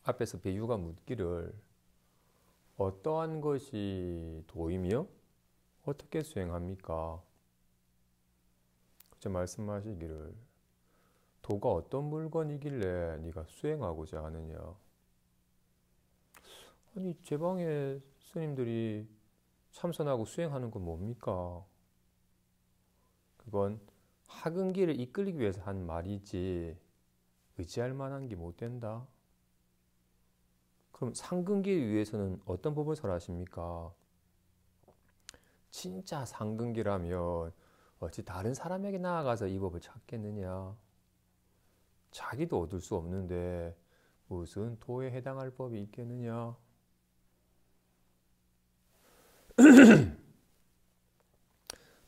앞에서 비유가 묻기를 어떠한 것이 도이며 어떻게 수행합니까? 그저 말씀하시기를 도가 어떤 물건이길래 네가 수행하고자 하느냐. 아니 제 방에 스님들이 참선하고 수행하는 건 뭡니까? 그건 학은기를 이끌기 위해서 한 말이지 의지할 만한 게 못 된다. 그럼 상근기를 위해서는 어떤 법을 설하십니까? 진짜 상근기라면 어찌 다른 사람에게 나아가서 이 법을 찾겠느냐? 자기도 얻을 수 없는데 무슨 도에 해당할 법이 있겠느냐?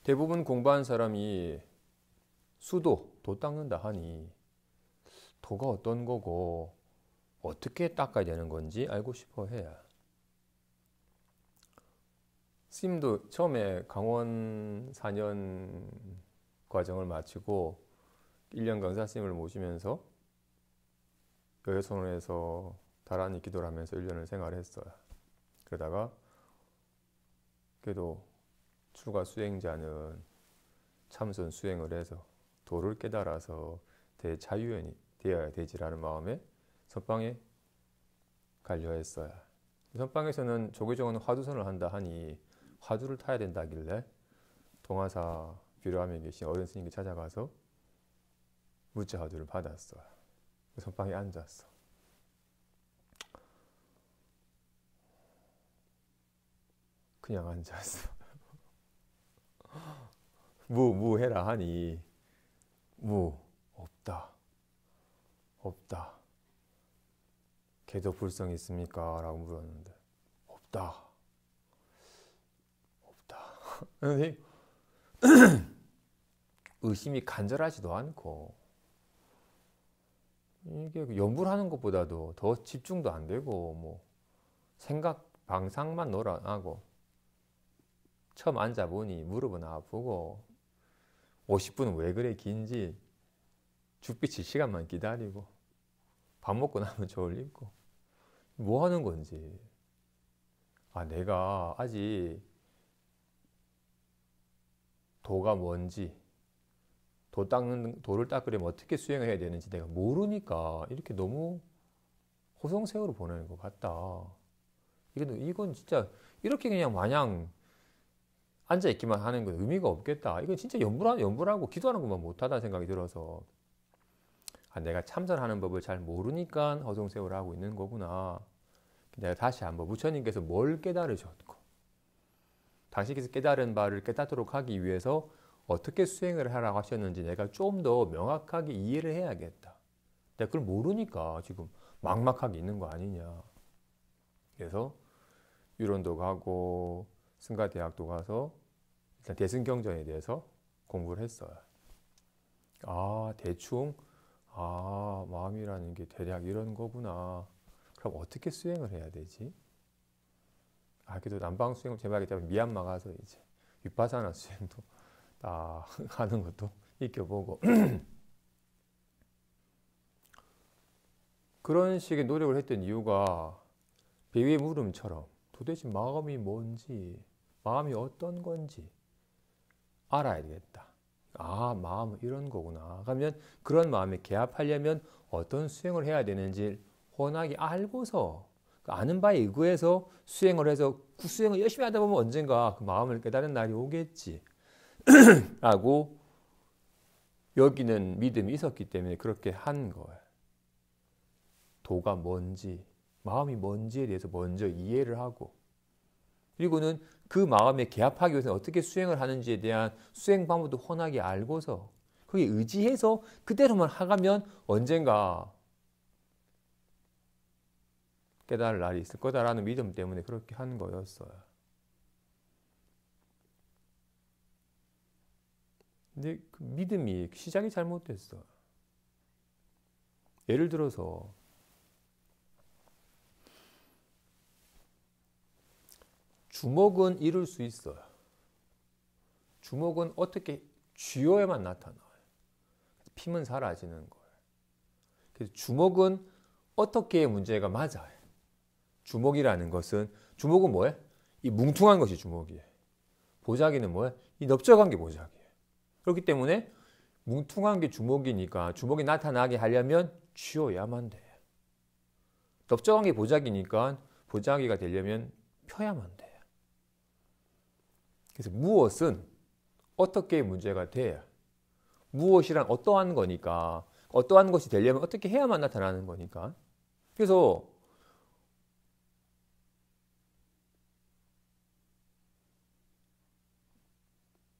대부분 공부한 사람이 수도, 도 닦는다 하니 도가 어떤 거고 어떻게 닦아야 되는 건지 알고 싶어 해. 스님도 처음에 강원 4년 과정을 마치고 1년 강사 스님을 모시면서 여해선원에서 다란히 기도를 하면서 1년을 생활했어요. 그러다가 그래도 출가 수행자는 참선 수행을 해서 도를 깨달아서 대자유인이 되어야 되지라는 마음에 선방에 가려 했어요. 선방에서는 조계종은 화두선을 한다 하니 화두를 타야 된다길래 동화사 비료함에 계신 어른 스님께 찾아가서 무자 화두를 받았어요. 선방에 앉았어. 그냥 앉았어. 무 해라 하니 무 없다. 없다. 개도 불성 있습니까? 라고 물었는데 없다. 없다. 의심이 간절하지도 않고 이게 연구를 하는 것보다도 더 집중도 안 되고 뭐 생각 방상만 놀아나고 처음 앉아보니 무릎은 아프고 50분은 왜 그래 긴지 죽비 7시간만 기다리고 밥 먹고 나면 졸리고 뭐 하는 건지 내가 아직 도가 뭔지 도를 닦으려면 어떻게 수행을 해야 되는지 내가 모르니까 이렇게 너무 호송세월을 보내는 것 같다. 이건 진짜 이렇게 그냥 마냥 앉아있기만 하는 건 의미가 없겠다. 이건 진짜 연불하고 기도하는 것만 못하다는 생각이 들어서 내가 참선하는 법을 잘 모르니까 허송세월을 하고 있는 거구나. 내가 다시 한번 부처님께서 뭘 깨달으셨고 당신께서 깨달은 바를 깨닫도록 하기 위해서 어떻게 수행을 하라고 하셨는지 내가 좀 더 명확하게 이해를 해야겠다. 내가 그걸 모르니까 지금 막막하게 있는 거 아니냐. 그래서 유론도 가고 승가대학도 가서 일단 대승경전에 대해서 공부를 했어요. 대충 마음이라는 게 대략 이런 거구나. 그럼 어떻게 수행을 해야 되지? 그래도 남방 수행을 제발하기 때문에 미얀마 가서 이제 윗바사나 수행도 딱 하는 것도 익혀보고 그런 식의 노력을 했던 이유가 배위의 물음처럼 도대체 마음이 뭔지 마음이 어떤 건지 알아야 되겠다. 마음은 이런 거구나. 그러면 그런 마음에 개합하려면 어떤 수행을 해야 되는지 훤하게 알고서 아는 바에 의거해서 수행을 해서 그 수행을 열심히 하다 보면 언젠가 그 마음을 깨달은 날이 오겠지 라고 여기는 믿음이 있었기 때문에 그렇게 한 거예요. 도가 뭔지 마음이 뭔지에 대해서 먼저 이해를 하고 그리고는 그 마음에 개합하기 위해서는 어떻게 수행을 하는지에 대한 수행 방법도 훤하게 알고서 거기에 의지해서 그대로만 하가면 언젠가 깨달을 날이 있을 거다라는 믿음 때문에 그렇게 한 거였어요. 근데 그 믿음이 시작이 잘못됐어. 예를 들어서 주먹은 이룰 수 있어요. 주먹은 어떻게 쥐어야만 나타나요. 힘은 사라지는 거예요. 그래서 주먹은 어떻게의 문제가 맞아요. 주먹이라는 것은, 주먹은 뭐예요? 이 뭉퉁한 것이 주먹이에요. 보자기는 뭐예요? 이 넓적한 게 보자기예요. 그렇기 때문에 뭉퉁한 게 주먹이니까 주먹이 나타나게 하려면 쥐어야만 돼. 넓적한 게 보자기니까 보자기가 되려면 펴야만 돼. 그래서 무엇은 어떻게 문제가 돼야, 무엇이란 어떠한 거니까, 어떠한 것이 되려면 어떻게 해야만 나타나는 거니까. 그래서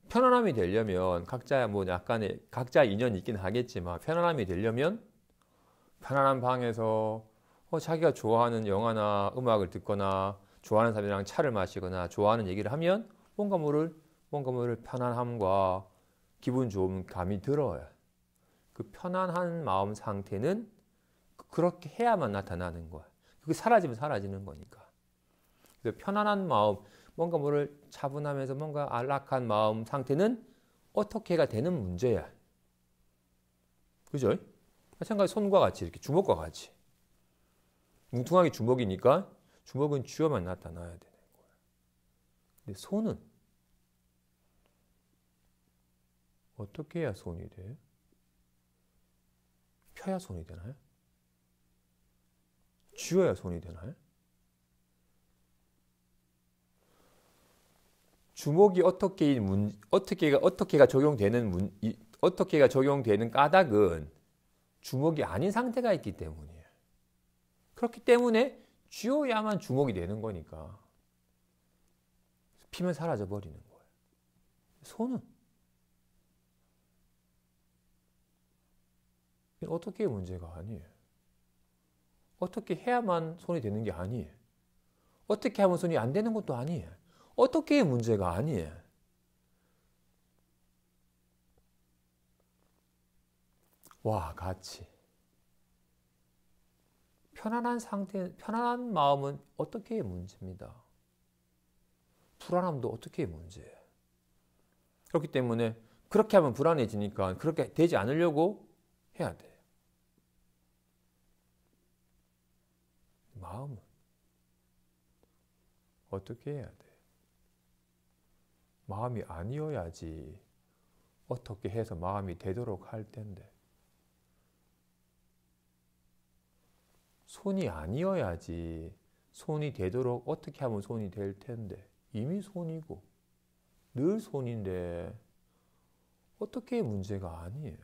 편안함이 되려면 각자 뭐 약간의 각자 인연이 있긴 하겠지만, 편안함이 되려면 편안한 방에서 자기가 좋아하는 영화나 음악을 듣거나 좋아하는 사람이랑 차를 마시거나 좋아하는 얘기를 하면 뭔가 모를 편안함과 기분 좋은 감이 들어요. 그 편안한 마음 상태는 그렇게 해야만 나타나는 거야. 그게 사라지면 사라지는 거니까. 그래서 편안한 마음, 뭔가 모를 차분하면서 뭔가 안락한 마음 상태는 어떻게가 되는 문제야. 그죠? 마찬가지 손과 같이, 이렇게 주먹과 같이. 뭉퉁하게 주먹이니까 주먹은 쥐어만 나타나야 되는 거야. 근데 손은 어떻게 해야 손이 돼? 펴야 손이 되나요? 쥐어야 손이 되나요? 주먹이 어떻게가 적용되는 까닭은 주먹이 아닌 상태가 있기 때문이에요. 그렇기 때문에 쥐어야만 주먹이 되는 거니까 피면 사라져 버리는 거예요. 손은 어떻게 문제가 아니에요. 어떻게 해야만 손이 되는 게 아니에요. 어떻게 하면 손이 안 되는 것도 아니에요. 어떻게 문제가 아니에요. 와, 같이. 편안한 마음은 어떻게 문제입니다. 불안함도 어떻게 문제예요. 그렇기 때문에 그렇게 하면 불안해지니까 그렇게 되지 않으려고 해야 돼요. 마음은 어떻게 해야 돼? 마음이 아니어야지 어떻게 해서 마음이 되도록 할 텐데, 손이 아니어야지 손이 되도록 어떻게 하면 손이 될 텐데, 이미 손이고 늘 손인데 어떻게 문제가 아니에요.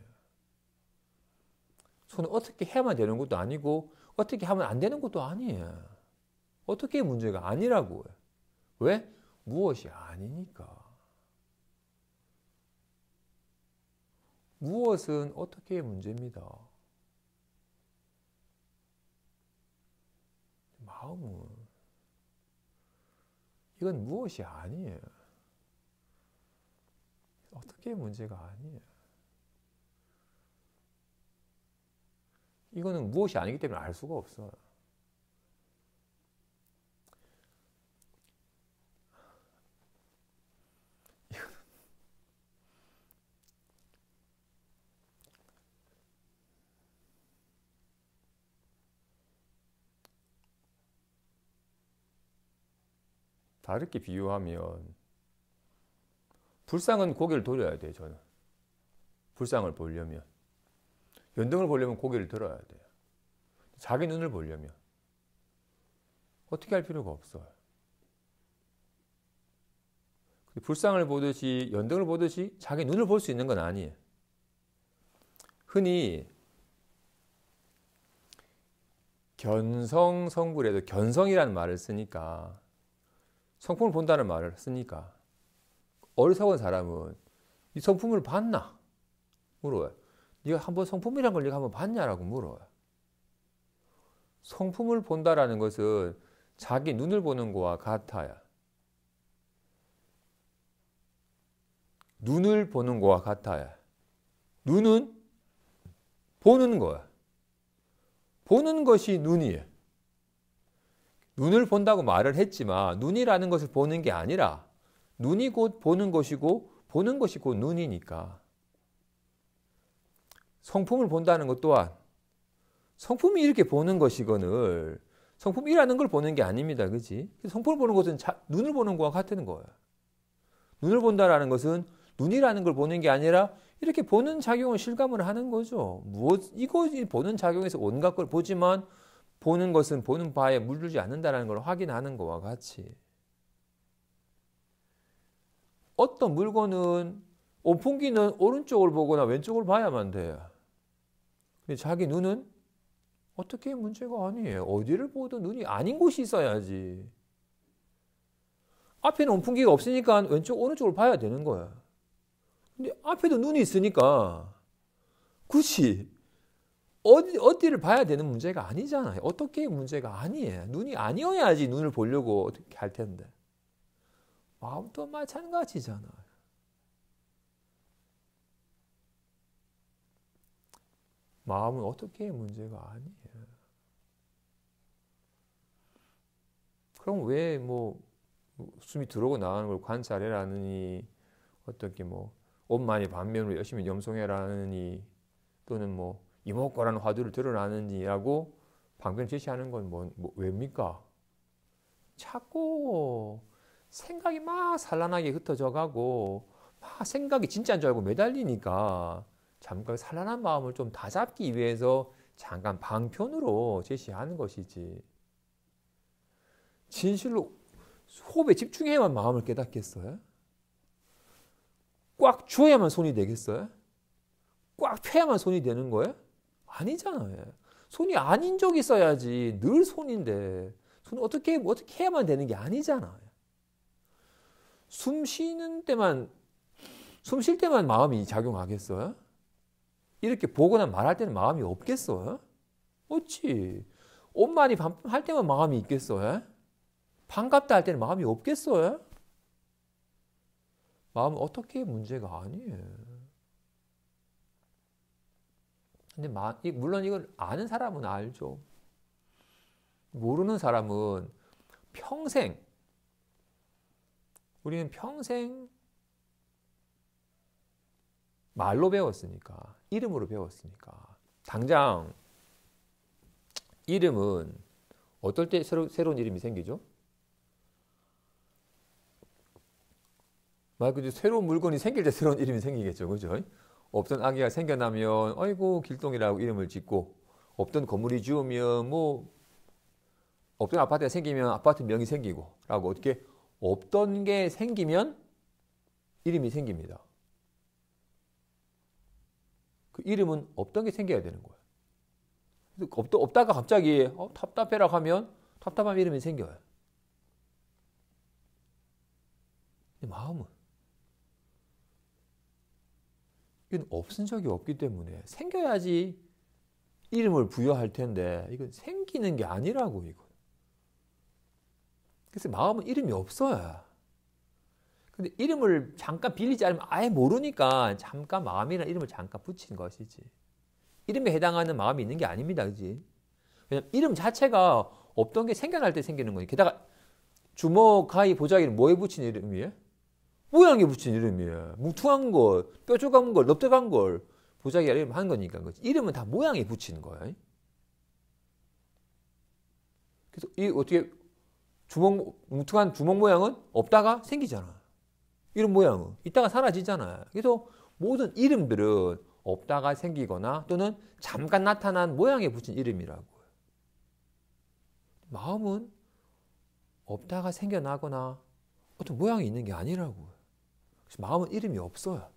손은 어떻게 해야만 되는 것도 아니고 어떻게 하면 안 되는 것도 아니에요. 어떻게 문제가 아니라고요. 왜? 무엇이 아니니까. 무엇은 어떻게 문제입니다. 마음은 이건 무엇이 아니에요. 어떻게 문제가 아니에요. 이거는 무엇이 아니기 때문에 알 수가 없어요. 다르게 비유하면 불상은 고개를 돌려야 돼요. 저는 불상을 보려면, 연등을 보려면 고개를 들어야 돼요. 자기 눈을 보려면 어떻게 할 필요가 없어요. 불상을 보듯이 연등을 보듯이 자기 눈을 볼 수 있는 건 아니에요. 흔히 견성성불에도 견성이라는 말을 쓰니까, 성품을 본다는 말을 쓰니까 어리석은 사람은 이 성품을 봤나? 물어요. 네가 한번 성품이란 걸 네가 한번 봤냐라고 물어요. 성품을 본다라는 것은 자기 눈을 보는 거와 같아요. 눈을 보는 거와 같아요. 눈은 보는 거야. 보는 것이 눈이에요. 눈을 본다고 말을 했지만 눈이라는 것을 보는 게 아니라 눈이 곧 보는 것이고 보는 것이 곧 눈이니까, 성품을 본다는 것 또한 성품이 이렇게 보는 것이거늘 성품이라는 걸 보는 게 아닙니다. 그지? 성품을 보는 것은 눈을 보는 것과 같은 거예요. 눈을 본다라는 것은 눈이라는 걸 보는 게 아니라 이렇게 보는 작용을 실감을 하는 거죠. 이거 보는 작용에서 온갖 걸 보지만 보는 것은 보는 바에 물들지 않는다는 걸 확인하는 것과 같이 어떤 물건은 온풍기는 오른쪽을 보거나 왼쪽을 봐야만 돼요. 근데 자기 눈은 어떻게 문제가 아니에요. 어디를 보든 눈이 아닌 곳이 있어야지. 앞에는 온풍기가 없으니까 왼쪽 오른쪽을 봐야 되는 거야. 근데 앞에도 눈이 있으니까 굳이 어디를 봐야 되는 문제가 아니잖아요. 어떻게 문제가 아니에요. 눈이 아니어야지 눈을 보려고 어떻게 할 텐데. 마음도 마찬가지잖아요. 마음은 어떻게 문제가 아니에요. 그럼 왜 숨이 들어오고 나가는 걸 관찰해라느니 어떻게 옷 많이 반면으로 열심히 염송해라느니 또는 이목구라는 화두를 드러나느니라고 방편 제시하는 건 왜입니까? 자꾸 생각이 막 산란하게 흩어져 가고 막 생각이 진짜인 줄 알고 매달리니까 잠깐 산란한 마음을 좀 다잡기 위해서 잠깐 방편으로 제시하는 것이지. 진실로 호흡에 집중해야만 마음을 깨닫겠어요? 꽉 쥐어야만 손이 되겠어요? 꽉 펴야만 손이 되는 거예요? 아니잖아요. 손이 아닌 적이 있어야지. 늘 손인데 손을 어떻게 해야만 되는 게 아니잖아요. 숨 쉴 때만 마음이 작용하겠어요? 이렇게 보거나 말할 때는 마음이 없겠어요? 없지. 옷 많이 할 때만 마음이 있겠어요? 반갑다 할 때는 마음이 없겠어요? 마음은 어떻게 문제가 아니에요. 근데 물론 이걸 아는 사람은 알죠. 모르는 사람은 우리는 평생 말로 배웠으니까, 이름으로 배웠으니까. 당장 이름은 어떨 때 새로운 이름이 생기죠? 말 그대로 새로운 물건이 생길 때 새로운 이름이 생기겠죠. 그죠? 없던 아기가 생겨나면 아이고 길동이라고 이름을 짓고, 없던 건물이 지으면 없던 아파트가 생기면 아파트 명이 생기고 라고 어떻게 없던 게 생기면 이름이 생깁니다. 그 이름은 없던 게 생겨야 되는 거예요. 없다가 갑자기 답답해라고 하면 답답한 이름이 생겨요. 마음은 이건 없은 적이 없기 때문에 생겨야지 이름을 부여할 텐데 이건 생기는 게 아니라고 이거. 그래서 마음은 이름이 없어요. 근데 이름을 잠깐 빌리지 않으면 아예 모르니까 잠깐 마음이라는 이름을 잠깐 붙인 것이지. 이름에 해당하는 마음이 있는 게 아닙니다. 그지? 왜냐면 이름 자체가 없던 게 생겨날 때 생기는 거니. 게다가 주먹, 가위, 보자기는 뭐에 붙인 이름이에요? 모양에 붙인 이름이에요. 뭉퉁한 걸, 뾰족한 걸, 넓적한 걸 보자기가 이름 한 거니까. 그치? 이름은 다 모양에 붙이는 거예요. 그래서 이 어떻게 뭉퉁한 주먹 모양은 없다가 생기잖아. 이런 모양은 있다가 사라지잖아요. 그래서 모든 이름들은 없다가 생기거나 또는 잠깐 나타난 모양에 붙인 이름이라고. 마음은 없다가 생겨나거나 어떤 모양이 있는 게 아니라고. 그래서 마음은 이름이 없어요.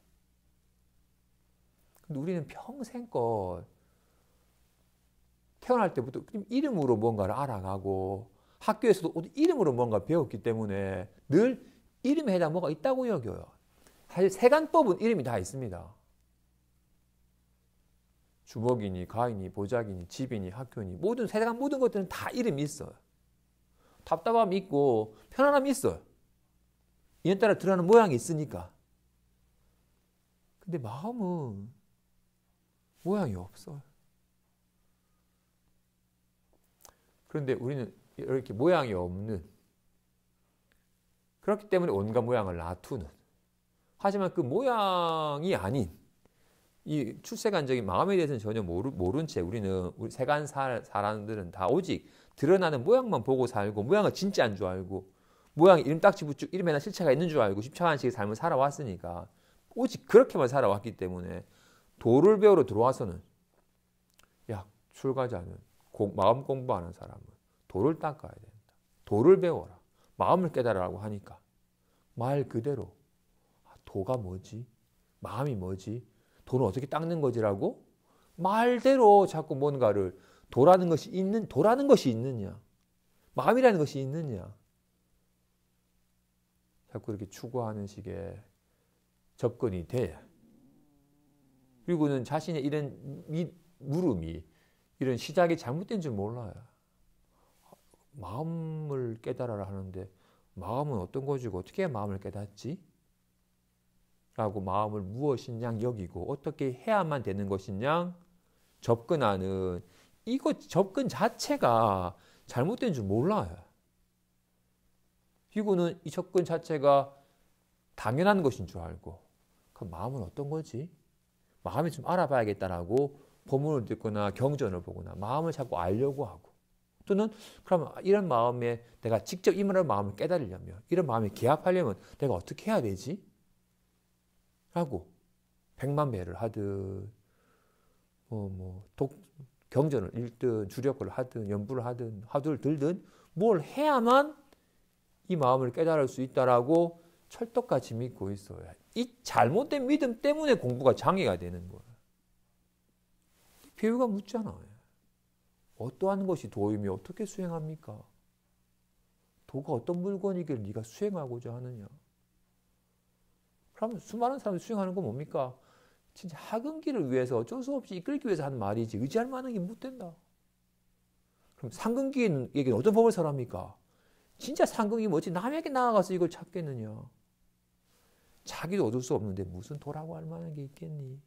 근데 우리는 평생껏 태어날 때부터 이름으로 뭔가를 알아가고 학교에서도 이름으로 뭔가 배웠기 때문에 늘 이름에 해당 뭐가 있다고 여겨요. 사실 세간법은 이름이 다 있습니다. 주먹이니 가위니 보자기니 집이니 학교니 세간 모든 것들은 다 이름이 있어요. 답답함이 있고 편안함이 있어요. 이에 따라 드러나는 모양이 있으니까. 근데 마음은 모양이 없어요. 그런데 우리는 이렇게 모양이 없는, 그렇기 때문에 온갖 모양을 놔두는, 하지만 그 모양이 아닌 이 출세관적인 마음에 대해서는 전혀 모른 채 우리 세간 사람들은 다 오직 드러나는 모양만 보고 살고 모양을 진짜인 줄 알고 모양 이름 딱지 붙이고 이름에나 실체가 있는 줄 알고 십차만식의 삶을 살아왔으니까 오직 그렇게만 살아왔기 때문에 도를 배우러 들어와서는 야 출가자는 마음 공부하는 사람은 도를 닦아야 된다. 도를 배워라. 마음을 깨달으라고 하니까 말 그대로 도가 뭐지? 마음이 뭐지? 도는 어떻게 닦는 거지라고 말대로 자꾸 뭔가를 도라는 것이 있느냐? 마음이라는 것이 있느냐? 자꾸 이렇게 추구하는 식의 접근이 돼. 그리고는 자신의 이런 물음이 이런 시작이 잘못된 줄 몰라요. 마음을 깨달아라 하는데 마음은 어떤 것이고 어떻게 마음을 깨닫지? 라고 마음을 무엇이냐 여기고 어떻게 해야만 되는 것이냐 접근하는 이거 접근 자체가 잘못된 줄 몰라요. 그리고는 이 접근 자체가 당연한 것인 줄 알고 그 마음은 어떤 거지? 마음이 좀 알아봐야겠다라고 법문을 듣거나 경전을 보거나 마음을 자꾸 알려고 하고 또는 그럼 이런 마음에 내가 직접 이런 마음을 깨달으려면 이런 마음에 개합하려면 내가 어떻게 해야 되지? 라고 백만배를 하든 경전을 읽든 주력을 하든 연부를 하든 화두를 들든 뭘 해야만 이 마음을 깨달을 수 있다라고 철떡같이 믿고 있어요. 이 잘못된 믿음 때문에 공부가 장애가 되는 거예요. 배우가 묻잖아요. 어떠한 것이 도이며 어떻게 수행합니까? 도가 어떤 물건이길 네가 수행하고자 하느냐? 그러면 수많은 사람이 수행하는 건 뭡니까? 진짜 하근기를 위해서 어쩔 수 없이 이끌기 위해서 하는 말이지 의지할 만한 게 못 된다. 그럼 상근기에게 어떤 법을 설합니까? 진짜 상근기 뭐지? 남에게 나아가서 이걸 찾겠느냐? 자기도 얻을 수 없는데 무슨 도라고 할 만한 게 있겠니?